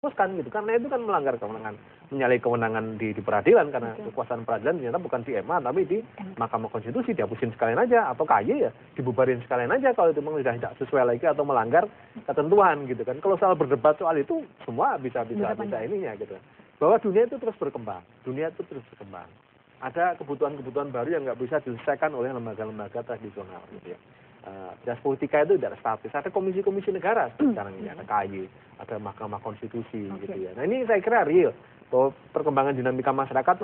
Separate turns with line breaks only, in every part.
hapuskan gitu, karena itu kan melanggar kewenangan, menyalahi kewenangan di peradilan, karena kekuasaan peradilan ternyata bukan di MA tapi di Mahkamah Konstitusi, dihapusin sekalian aja, atau KY ya dibubarin sekalian aja kalau itu memang sudah tidak sesuai lagi atau melanggar ketentuan gitu kan. Kalau soal berdebat soal itu semua bisa ininya gitu. Bahwa dunia itu terus berkembang, ada kebutuhan-kebutuhan baru yang nggak bisa diselesaikan oleh lembaga-lembaga tradisional gitu ya. Das Politika itu tidak statis, ada komisi-komisi negara sekarang ini, ada KY, ada Mahkamah Konstitusi gitu ya. Nah ini saya kira real bahwa perkembangan dinamika masyarakat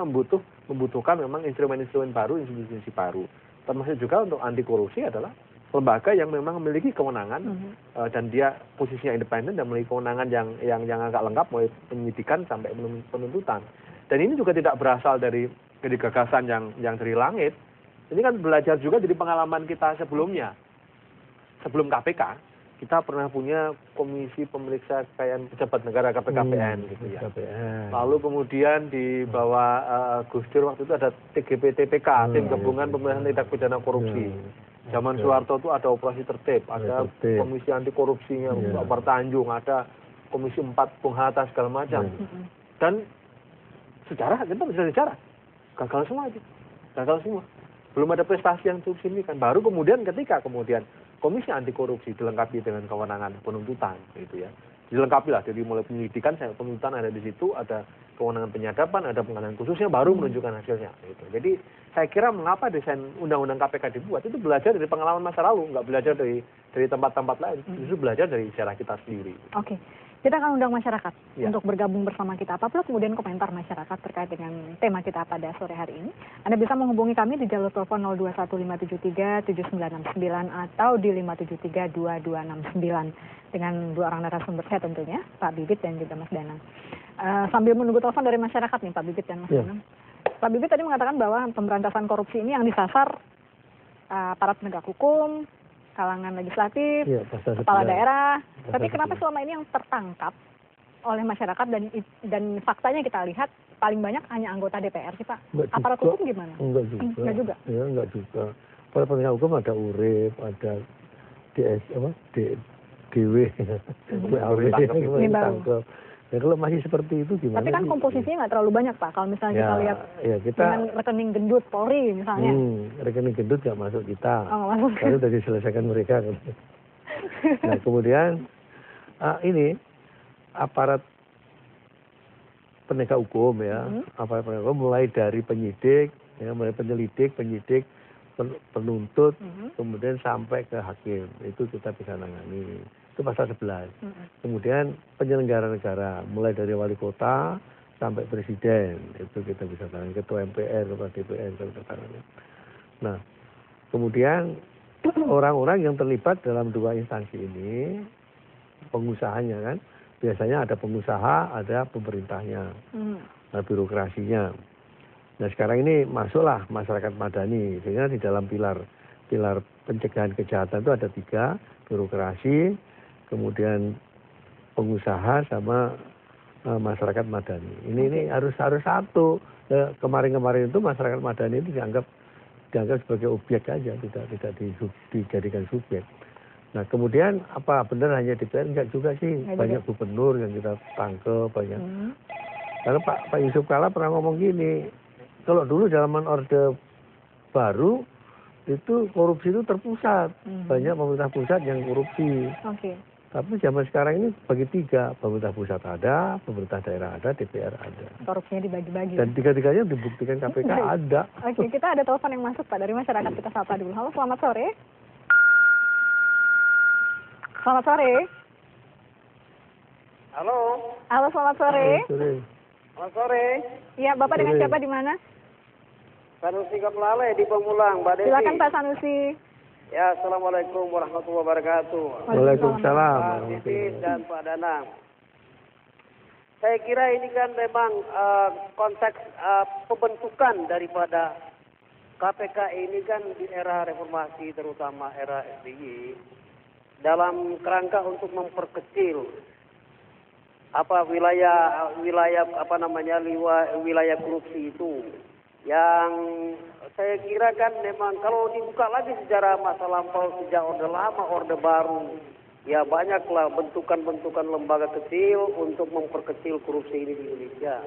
membutuhkan memang instrumen-instrumen baru, institusi baru. Termasuk juga untuk anti korupsi adalah lembaga yang memang memiliki kewenangan dan dia posisinya independen dan memiliki kewenangan yang agak lengkap mulai penyidikan sampai penuntutan. Dan ini juga tidak berasal dari gagasan yang dari langit. Ini kan belajar juga dari pengalaman kita sebelumnya. Sebelum KPK, kita pernah punya komisi pemeriksa kekayaan pejabat negara KPKPN gitu ya. Lalu kemudian di bawah Gus Dur waktu itu ada TGP-TPK, Tim Gabungan Pemberantasan Tindak Pidana Korupsi. Zaman Soeharto itu ada operasi tertib, ada komisi anti korupsinya, Pak Tanjung, ada komisi 4 Bung Hatta segala macam. Dan sejarah kita bisa sejarah, gagal semua itu, gagal semua. Belum ada prestasi yang cukup signifikan. Baru kemudian ketika Komisi Anti Korupsi dilengkapi dengan kewenangan penuntutan, gitu ya. Dilengkapi lah, jadi mulai penyelidikan sampai penuntutan ada di situ, ada kewenangan penyadapan, ada penanganan khususnya, baru menunjukkan hasilnya. Gitu. Jadi saya kira mengapa desain Undang-Undang KPK dibuat itu belajar dari pengalaman masa lalu, nggak belajar dari tempat-tempat lain, justru belajar dari sejarah kita sendiri.
Oke. Kita akan undang masyarakat untuk bergabung bersama kita. Apabila kemudian komentar masyarakat terkait dengan tema kita pada sore hari ini, Anda bisa menghubungi kami di jalur telepon 0215737969 atau di 5732269 dengan 2 orang narasumber saya tentunya, Pak Bibit dan juga Mas Danang. Sambil menunggu telepon dari masyarakat nih Pak Bibit dan Mas Danang. Pak Bibit tadi mengatakan bahwa pemberantasan korupsi ini yang disasar para penegak hukum, kalangan legislatif, kepala daerah. Tapi kenapa selama ini yang tertangkap oleh masyarakat dan faktanya kita lihat paling banyak hanya anggota DPR sih Pak? Aparat hukum gimana?
Enggak juga. Ya, enggak juga. Para penegak hukum ada URIP, ada DW, ditangkap. Ya kalau masih seperti itu gimana?
Tapi kan komposisinya nggak terlalu banyak Pak. Kalau misalnya kita lihat dengan rekening gendut Polri misalnya.
Rekening gendut nggak masuk kita.
Oh, nggak masuk.
Karena sudah diselesaikan mereka. Nah kemudian ini aparat penegak hukum ya, aparat penegak hukum mulai dari penyidik, ya, mulai penyidik, penuntut, kemudian sampai ke hakim. Itu kita bisa nangani. Itu pasal 11. Kemudian penyelenggara negara, mulai dari wali kota sampai presiden, itu kita bisa tangani, ketua MPR, ketua DPR, kita tangani. Nah, kemudian orang-orang yang terlibat dalam 2 instansi ini, pengusahanya kan, biasanya ada pengusaha, ada pemerintahnya, ada birokrasinya. Nah sekarang ini masuklah masyarakat madani, sehingga di dalam pilar pencegahan kejahatan itu ada 3, birokrasi, kemudian pengusaha sama masyarakat madani. Ini harus satu. Kemarin itu masyarakat madani itu dianggap sebagai objek aja, tidak dijadikan subjek. Nah kemudian apa benar hanya DPR? Enggak juga sih. Banyak gubernur yang kita tangkep banyak. Karena Pak Yusuf Kalla pernah ngomong gini, kalau dulu zaman Orde Baru itu korupsi itu terpusat, banyak pemerintah pusat yang korupsi. Tapi zaman sekarang ini bagi 3, pemerintah pusat ada, pemerintah daerah ada, DPR ada.
Korupsinya dibagi-bagi.
Dan 3-tiganya dibuktikan KPK ada.
Oke, kita ada telepon yang masuk Pak dari masyarakat, kita sapa dulu. Halo, selamat sore. Selamat sore.
Halo.
Halo, selamat sore.
Selamat sore.
Iya, Bapak dengan siapa di mana?
Sanusi Kaplale di Pemulang, Mbak Desi.
Silakan Pak Sanusi.
Ya, Assalamualaikum warahmatullahi wabarakatuh.
Waalaikumsalam.
Pak Bibit dan Pak Danang. Saya kira ini kan memang konteks pembentukan daripada KPK ini kan di era reformasi, terutama era SBY, dalam kerangka untuk memperkecil wilayah korupsi itu. Yang saya kira kan memang kalau dibuka lagi sejarah masa lampau sejak Orde Lama, Orde Baru, ya banyaklah bentukan-bentukan lembaga kecil untuk memperkecil korupsi ini di Indonesia.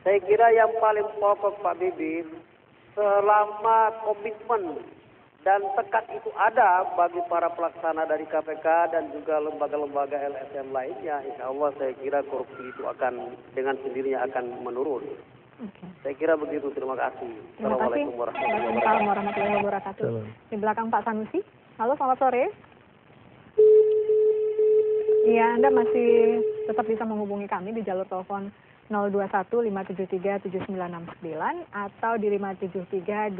Saya kira yang paling pokok Pak Bibit, selama komitmen dan tekad itu ada bagi para pelaksana dari KPK dan juga lembaga-lembaga LSM lainnya, insya Allah saya kira korupsi itu akan dengan sendirinya akan menurun.
Oke.
Saya kira begitu, terima kasih.
Terima kasih.
Assalamualaikum warahmatullahi
Waalaikumsalam
wabarakatuh.
warahmatullahi wabarakatuh.
Salam.
Di belakang Pak Sanusi. Halo, selamat sore. Iya, Anda masih tetap bisa menghubungi kami di jalur telepon 021-573-7969 atau di 573-2269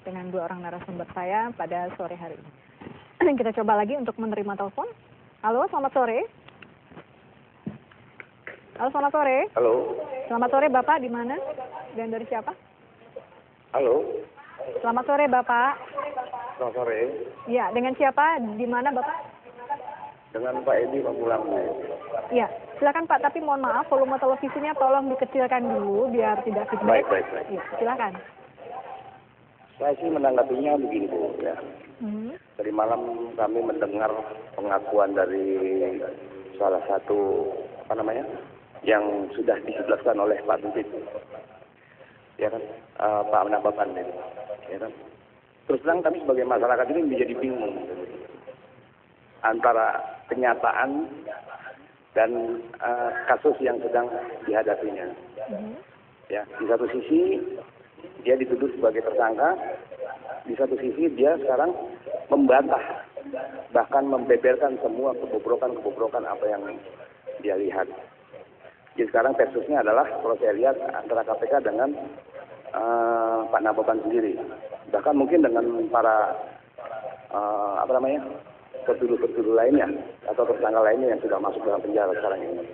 dengan dua orang narasumber saya pada sore hari ini. Kita coba lagi untuk menerima telepon. Halo, selamat sore. Halo, selamat sore.
Halo,
Selamat sore Bapak, di mana? Dan dari siapa?
halo,
Selamat sore Bapak.
selamat sore.
Ya, dengan siapa? Di mana Bapak?
Dengan Pak Edi Pamulang.
Ya, silakan Pak, tapi mohon maaf volume televisinya tolong dikecilkan dulu biar tidak feedback.
Baik.
Ya, silakan.
Saya sih menanggapinya begini Bu, ya.
Hmm.
Dari malam kami mendengar pengakuan dari salah satu yang sudah dijelaskan oleh Pak Bibit, ya kan, Pak Nababan, ya kan. Terus terang kami sebagai masyarakat ini menjadi bingung antara kenyataan dan kasus yang sedang dihadapinya. Ya, di satu sisi dia dituduh sebagai tersangka, di satu sisi dia sekarang membantah, bahkan membeberkan semua kebobrokan apa yang dia lihat. Jadi sekarang versusnya adalah kalau saya lihat antara KPK dengan Pak Nababan sendiri, bahkan mungkin dengan para tertuduh lainnya atau tersangka lainnya yang sudah masuk dalam penjara sekarang ini.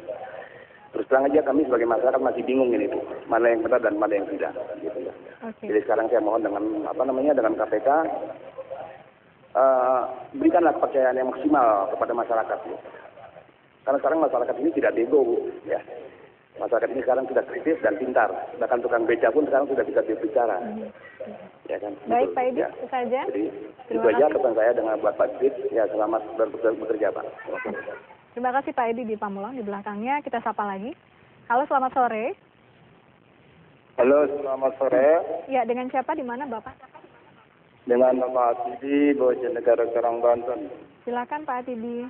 Terus terang aja kami sebagai masyarakat masih bingung ini Bu, mana yang benar dan mana yang tidak. Gitu ya.
Oke.
Jadi sekarang saya mohon dengan dengan KPK berikanlah kepercayaan yang maksimal kepada masyarakat Bu. Karena sekarang masyarakat ini tidak bego Bu, ya. Masyarakat ini sekarang sudah kritis dan pintar. Bahkan tukang beca pun sekarang sudah bisa berbicara. Ya kan?
Baik
Betul.
Pak Edi,
Ya.
itu saja.
Jadi
Terima
itu aja
kasih.
pesan saya dengan buat Pak Bibit. Ya selamat bekerja Pak.
Terima kasih Pak Edi di Pamulang. Di belakangnya kita sapa lagi. Halo, selamat sore.
Halo, selamat sore.
Ya, dengan siapa? Di mana Bapak?
Dengan Bapak Atidi, Bojonegoro, Serang, Banten.
Silakan Pak Edi.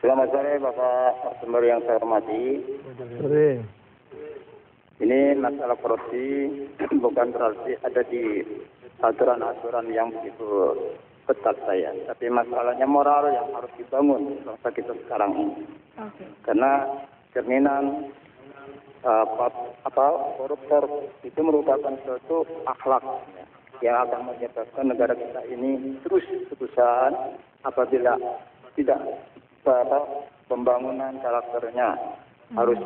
Selamat sore Bapak narasumber yang saya hormati.
Sore.
Ini masalah korupsi bukan berarti ada di aturan-aturan yang begitu ketat saya. Tapi masalahnya moral yang harus dibangun bangsa kita sekarang ini.
Oke.
Karena cerminan koruptor itu merupakan suatu akhlak yang akan menyebabkan negara kita ini terus-terusan apabila tidak pembangunan karakternya harus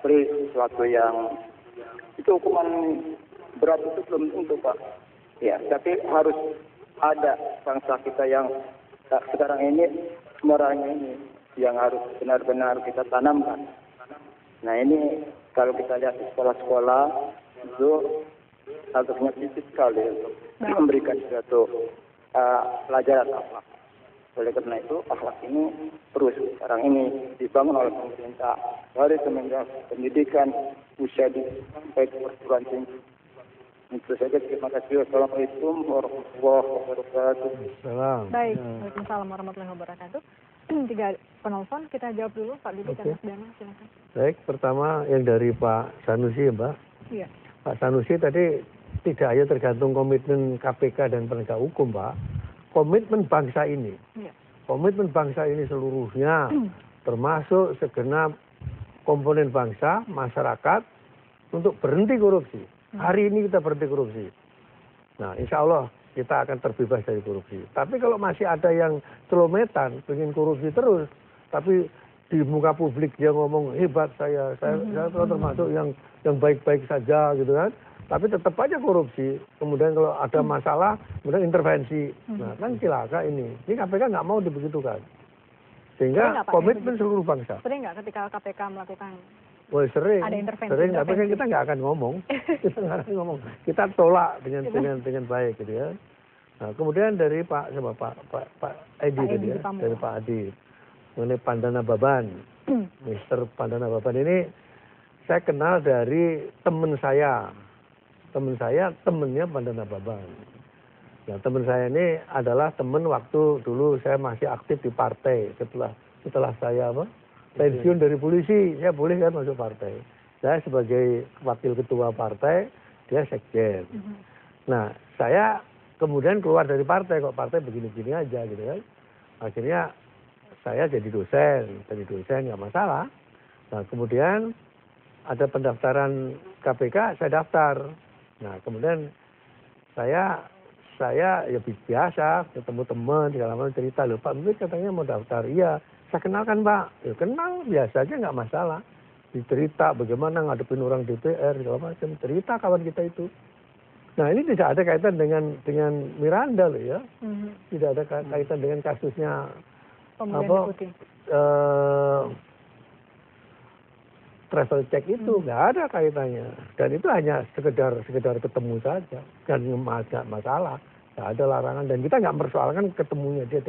beri sesuatu yang itu hukuman berat itu belum tentu Pak. Ya, tapi harus ada bangsa kita yang sekarang ini moralnya ini yang harus benar-benar kita tanamkan. Nah ini kalau kita lihat di sekolah-sekolah itu harusnya titik sekali untuk memberikan suatu pelajaran akhlak. Oleh karena itu akhlak ini terus sekarang ini dibangun oleh pemerintah dari semenjak pendidikan usia sampai ke perguruan tinggi. Itu saja, terima kasih. Wassalamualaikum warahmatullahi wabarakatuh.
Salam.
Baik,
Ya.
Waalaikumsalam warahmatullahi wabarakatuh. 3 penelpon, kita jawab dulu Pak Bibit dan Mas Dana, silakan.
Baik, pertama yang dari Pak Sanusi ya Mbak.
Iya.
Pak Sanusi tadi tidak hanya tergantung komitmen KPK dan penegak hukum Pak. Komitmen bangsa ini.
Iya.
Komitmen bangsa ini seluruhnya termasuk segenap komponen bangsa, masyarakat untuk berhenti korupsi. Hari ini kita berhenti korupsi. Nah, insya Allah kita akan terbebas dari korupsi. Tapi kalau masih ada yang celometan, pengen korupsi terus, tapi di muka publik dia ngomong hebat saya termasuk yang baik-baik saja gitu kan. Tapi tetap aja korupsi. Kemudian kalau ada masalah, kemudian intervensi. Nah, kan cilaka ini. Ini KPK nggak mau dibegitukan. Sehingga
Pak,
komitmen seluruh bangsa.
Sering nggak ketika KPK melakukan
Wah sering,
ada intervensi?
sering. Tapi kan kita nggak akan ngomong. Kita nggak akan ngomong. Kita tolak dengan baik gitu ya. Nah, kemudian dari Pak Edi
Pak
tadi
Edi
ya,
Supamu.
dari Pak Adi mengenai Pandana Baban, Mister Pandana Baban ini saya kenal dari teman saya, temennya Pandana Baban. Nah, teman saya ini adalah teman waktu dulu saya masih aktif di partai. Setelah saya pensiun dari polisi, saya boleh kan masuk partai. Saya sebagai wakil ketua partai, dia sekjen. Nah, saya kemudian keluar dari partai, kok partai begini-begini aja gitu kan. Akhirnya saya jadi dosen nggak masalah. Nah, kemudian ada pendaftaran KPK, saya daftar. Nah, kemudian saya ya biasa ketemu teman segala macam cerita, loh Pak Bibit katanya mau daftar. Iya, saya kenalkan Pak. Ya kenal biasa aja nggak masalah. Dicerita bagaimana ngadepin orang DPR segala macam, cerita kawan kita itu. Nah, ini tidak ada kaitan dengan Miranda loh ya. Tidak ada kaitan dengan kasusnya travel check itu, nggak ada kaitannya. Dan itu hanya sekedar ketemu saja, dan nggak masalah, nggak ada larangan. Dan kita nggak persoalkan ketemunya dia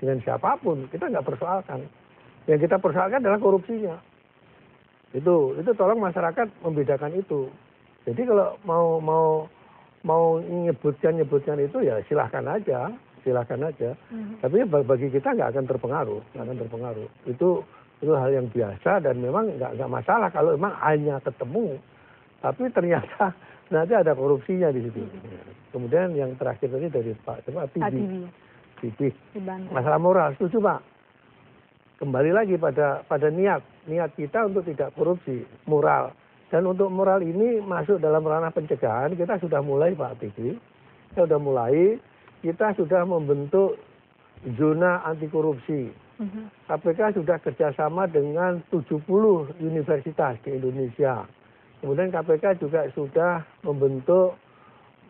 dengan siapapun, kita nggak persoalkan. Yang kita persoalkan adalah korupsinya. Itu tolong masyarakat membedakan itu. Jadi kalau mau nyebutkan itu ya silahkan aja. Tapi bagi kita nggak akan terpengaruh. Itu hal yang biasa dan memang nggak masalah kalau memang hanya ketemu. Tapi ternyata nanti ada korupsinya di situ. Kemudian yang terakhir tadi dari Pak Tibi. Masalah moral, setuju Pak. Kembali lagi pada niat kita untuk tidak korupsi, moral. Dan untuk moral ini masuk dalam ranah pencegahan, kita sudah mulai Pak Tibi. Kita sudah membentuk zona anti korupsi. KPK sudah kerjasama dengan 70 universitas di Indonesia. Kemudian KPK juga sudah membentuk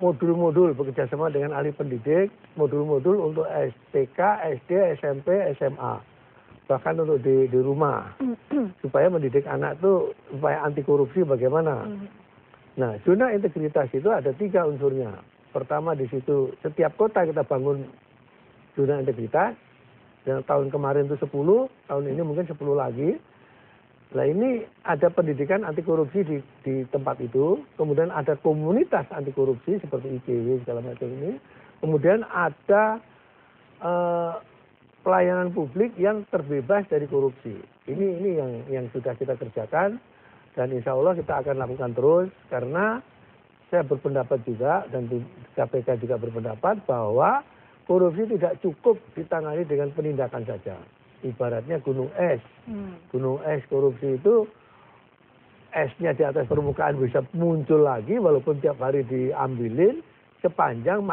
modul-modul bekerjasama dengan ahli pendidik, modul-modul untuk STK, SD, SMP, SMA. Bahkan untuk di rumah. Supaya mendidik anak itu supaya anti korupsi bagaimana. Nah, zona integritas itu ada 3 unsurnya. Pertama di situ setiap kota kita bangun zona integritas. Yang tahun kemarin itu 10, tahun ini mungkin 10 lagi. Nah, ini ada pendidikan anti korupsi di tempat itu. Kemudian ada komunitas anti korupsi seperti ICW segala macam ini. Kemudian ada pelayanan publik yang terbebas dari korupsi. Ini yang sudah kita kerjakan dan insya Allah kita akan lakukan terus karena saya berpendapat juga dan KPK juga berpendapat bahwa korupsi tidak cukup ditangani dengan penindakan saja. Ibaratnya gunung es. Gunung es korupsi itu esnya di atas permukaan bisa muncul lagi walaupun tiap hari diambilin sepanjang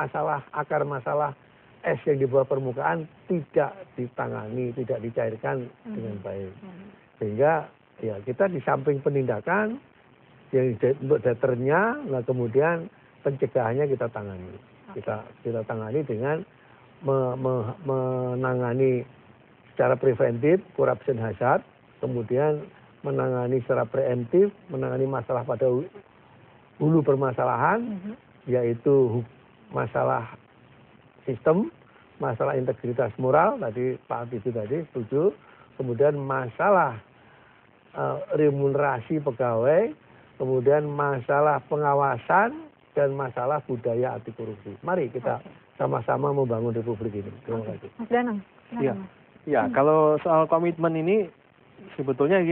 akar masalah es yang di bawah permukaan tidak ditangani, tidak dicairkan dengan baik. Sehingga ya kita di samping penindakan yang untuk daternya, nah kemudian pencegahannya kita tangani. Kita tangani dengan menangani secara preventif corruption hazard, kemudian menangani secara preemptif, menangani masalah pada hulu permasalahan, yaitu masalah sistem, masalah integritas moral, tadi Pak Habibie tadi setuju, kemudian masalah remunerasi pegawai, kemudian masalah pengawasan, dan masalah budaya anti korupsi. Mari kita sama-sama membangun republik ini. Terima kasih.
Mas Danang.
Ya, kalau soal komitmen ini sebetulnya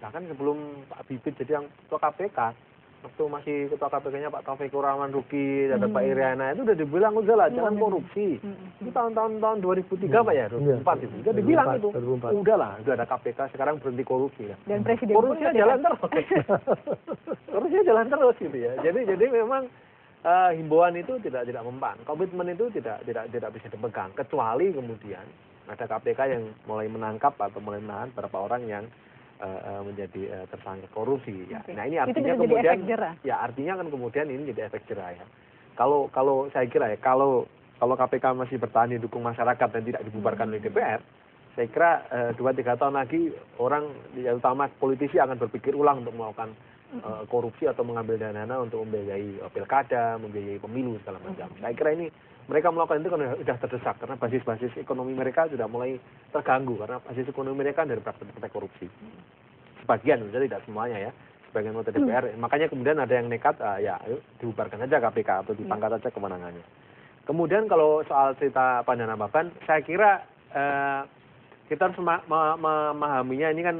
bahkan sebelum Pak Bibit jadi yang ketua KPK, waktu masih ketua KPK-nya Pak Taufikur Rahman Ruki dan Pak Iriana itu udah dibilang udah lah jangan korupsi. Itu tahun 2003 Pak ya, 2004 itu. Udah dibilang itu. Udah ada KPK sekarang berhenti korupsi.
Dan presiden
korupsinya jalan terus. Korupsinya jalan terus gitu ya. Jadi memang himbauan itu tidak mempan. Komitmen itu tidak bisa dipegang kecuali kemudian ada KPK yang mulai menangkap atau mulai menahan beberapa orang yang menjadi tersangka korupsi. Ya. Nah ini artinya kemudian artinya kan kemudian ini jadi efek jerah ya. Kalau saya kira ya kalau KPK masih bertahan didukung masyarakat dan tidak dibubarkan oleh DPR, saya kira 2-3 tahun lagi orang terutama politisi akan berpikir ulang untuk melakukan korupsi atau mengambil dana untuk membiayai pilkada, membiayai pemilu segala macam. Saya kira ini mereka melakukan itu karena sudah terdesak karena basis-basis ekonomi mereka sudah mulai terganggu karena basis ekonomi mereka dari praktek korupsi. Sebagian, tidak semuanya ya. Sebagian anggota DPR. Makanya kemudian ada yang nekat, ya ayo dibubarkan saja KPK atau dipangkat saja kewenangannya. Kemudian kalau soal cerita Pandana Baban, saya kira kita harus memahaminya ini kan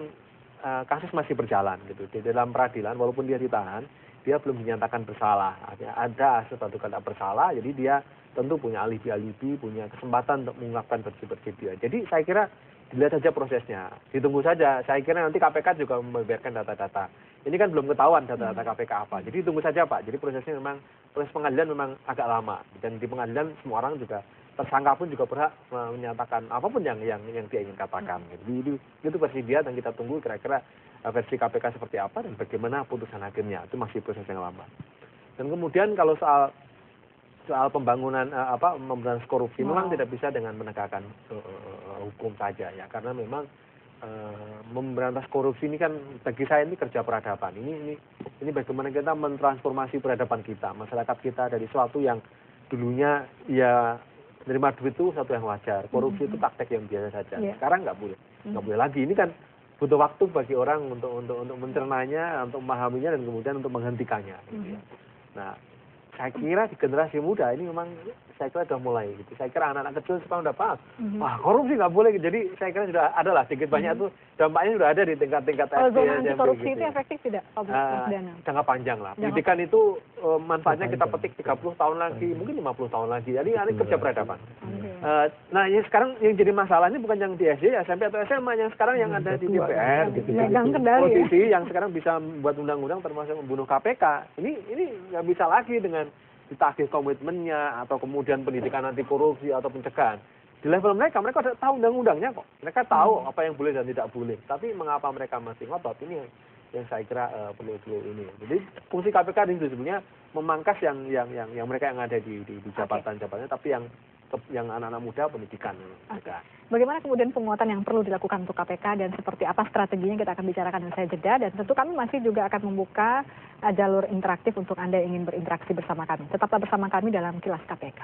kasus masih berjalan gitu. Di dalam peradilan, walaupun dia ditahan, dia belum dinyatakan bersalah. Ada suatu kata bersalah, jadi dia tentu punya alibi-alibi, punya kesempatan untuk mengungkapkan versi-versi dia. Jadi saya kira dilihat saja prosesnya, ditunggu saja. Saya kira nanti KPK juga membeberkan data-data. Ini kan belum ketahuan data-data KPK apa. Jadi tunggu saja Pak. Jadi prosesnya memang, proses pengadilan memang agak lama. Dan di pengadilan semua orang juga, tersangka pun juga berhak menyatakan apapun yang dia ingin katakan. Jadi itu versi dia dan kita tunggu kira-kira versi KPK seperti apa dan bagaimana putusan hakimnya. Itu masih proses yang lama. Dan kemudian kalau soal pembangunan pemberantasan korupsi memang tidak bisa dengan menegakkan hukum saja ya, karena memang memberantas korupsi ini kan bagi saya ini kerja peradaban. Ini bagaimana kita mentransformasi peradaban kita, masyarakat kita dari sesuatu yang dulunya ya menerima duit itu satu yang wajar, korupsi itu praktek yang biasa saja. Sekarang nggak boleh lagi. Ini kan butuh waktu bagi orang untuk mencernanya, untuk memahaminya dan kemudian untuk menghentikannya. Gitu ya. Nah, saya kira di generasi muda ini memang saya kira sudah mulai gitu. Saya kira anak-anak kecil sekarang udah paham. Wah, korupsi nggak boleh. Jadi saya kira sudah ada lah sedikit banyak tuh dampaknya sudah ada di tingkat-tingkat
Kalau
SD,
zona anti korupsi
gitu
itu
ya.
efektif tidak, Pak Dana?
Jangka panjang lah. Pendidikan itu manfaatnya kita petik 30 tahun lagi, mungkin 50 tahun lagi. Jadi ini kerja peradaban. Nah, yang sekarang yang jadi masalah ini bukan yang di SD, SMP atau SMA, yang sekarang yang ada di DPR, gitu. Posisi yang sekarang bisa membuat undang-undang termasuk membunuh KPK. Ini nggak bisa lagi dengan ditagih komitmennya atau kemudian pendidikan anti korupsi atau pencegahan. Di level mereka sudah tahu undang-undangnya kok. Mereka tahu apa yang boleh dan tidak boleh. Tapi mengapa mereka masih ngotot, ini yang saya kira perlu ini. Jadi fungsi KPK ini sebenarnya memangkas yang mereka yang ada di jabatan-jabatannya, tapi yang anak-anak muda pendidikan.
Bagaimana kemudian penguatan yang perlu dilakukan untuk KPK dan seperti apa strateginya kita akan bicarakan dan saya jeda, dan tentu kami masih juga akan membuka jalur interaktif untuk Anda yang ingin berinteraksi bersama kami. Tetaplah bersama kami dalam Kilas KPK.